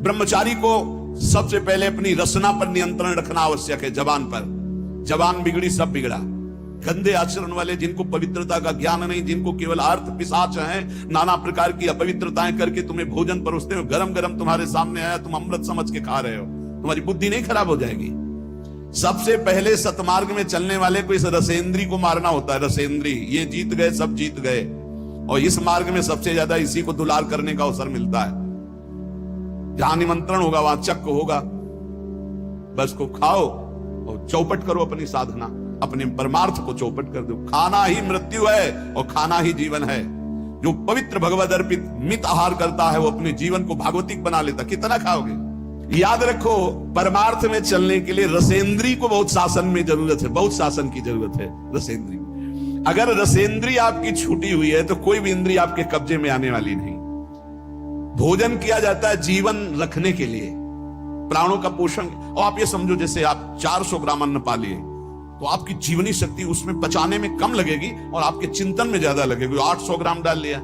ब्रह्मचारी को सबसे पहले अपनी रसना पर नियंत्रण रखना आवश्यक है। जबान पर, जबान बिगड़ी सब बिगड़ा। गंदे आचरण वाले, जिनको पवित्रता का ज्ञान नहीं, जिनको केवल अर्थ पिशाच हैं, नाना प्रकार की अपवित्रताएं करके तुम्हें भोजन परोसते हो, गरम गरम तुम्हारे सामने आया, तुम अमृत समझ के खा रहे हो, तुम्हारी बुद्धि नहीं खराब हो जाएगी? सबसे पहले सतमार्ग में चलने वाले को इस रसेंद्री को मारना होता है। रसेंद्री, ये जीत गए, सब जीत गए। और इस मार्ग में सबसे ज्यादा इसी को दुलार करने का अवसर मिलता है। जहां निमंत्रण होगा वहां चक्क होगा, बस को खाओ और चौपट करो अपनी साधना, अपने परमार्थ को चौपट कर दो। खाना ही मृत्यु है और खाना ही जीवन है। जो पवित्र भगवद अर्पित मित आहार करता है वो अपने जीवन को भागवतिक बना लेता। कितना खाओगे? याद रखो, परमार्थ में चलने के लिए रसेंद्री को बहुत शासन में जरूरत है, बहुत शासन की जरूरत है। रसेंद्री, अगर रसेंद्री आपकी छूटी हुई है तो कोई भी इंद्री आपके कब्जे में आने वाली नहीं। भोजन किया जाता है जीवन रखने के लिए, प्राणों का पोषण। और आप ये समझो, जैसे आप 400 ग्राम अन्न पा लिए तो आपकी जीवनी शक्ति उसमें पचाने में कम लगेगी और आपके चिंतन में ज्यादा लगेगी। 800 ग्राम डाल लिया।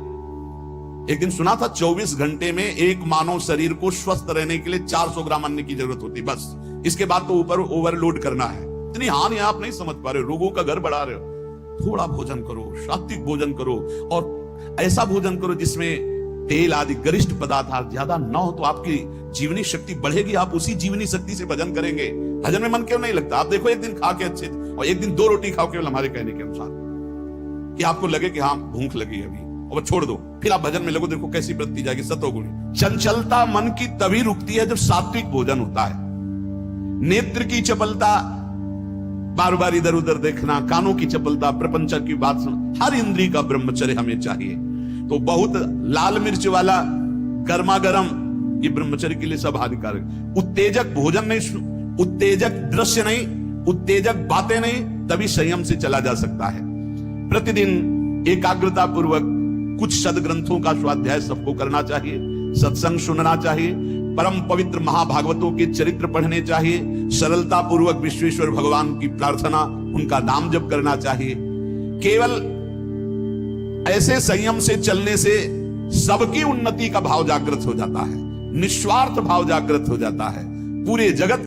एक दिन सुना था 24 घंटे में एक मानव शरीर को स्वस्थ रहने के लिए 400 ग्राम अन्न की जरूरत होती, बस। इसके बाद तो ऊपर ओवरलोड करना है। इतनी हानि आप नहीं समझ पा रहे हो, रोगों का घर बढ़ा रहे हो। थोड़ा भोजन करो, सात्विक भोजन करो, और ऐसा भोजन करो जिसमें तेल आदि गरिष्ठ पदार्थ ज्यादा न हो, तो आपकी जीवनी शक्ति बढ़ेगी। आप उसी जीवनी शक्ति से भजन करेंगे। भजन में मन क्यों नहीं लगता? आप देखो, एक दिन खा के अच्छे, और एक दिन 2 रोटी खाओ केवल हमारे कहने के अनुसार, कि आपको लगे कि हाँ भूख लगी अभी, और छोड़ दो, फिर आप भजन में लगो। देखो कैसी वृत्ति जाएगी, सतोगुणी। चंचलता मन की तभी रुकती है जब सात्विक भोजन होता है। नेत्र की चपलता, बार बार इधर उधर देखना, कानों की चपलता, प्रपंच की बात सुन, हर इंद्री का ब्रह्मचर्य हमें चाहिए। तो बहुत लाल मिर्च वाला गर्मा गर्म, ये ब्रह्मचर्य के लिए सब हानिकारक। उत्तेजक भोजन नहीं, उत्तेजक दृश्य नहीं, उत्तेजक बातें नहीं, तभी संयम से चला जा सकता है। प्रतिदिन एकाग्रता पूर्वक कुछ सदग्रंथों का स्वाध्याय सबको करना चाहिए, सत्संग सुनना चाहिए, परम पवित्र महाभागवतों के चरित्र पढ़ने चाहिए, सरलता पूर्वक विश्वेश्वर भगवान की प्रार्थना, उनका नाम जप करना चाहिए। केवल ऐसे संयम से चलने से सबकी उन्नति का भाव जागृत हो जाता है, निस्वार्थ भाव जागृत हो जाता है। पूरे जगत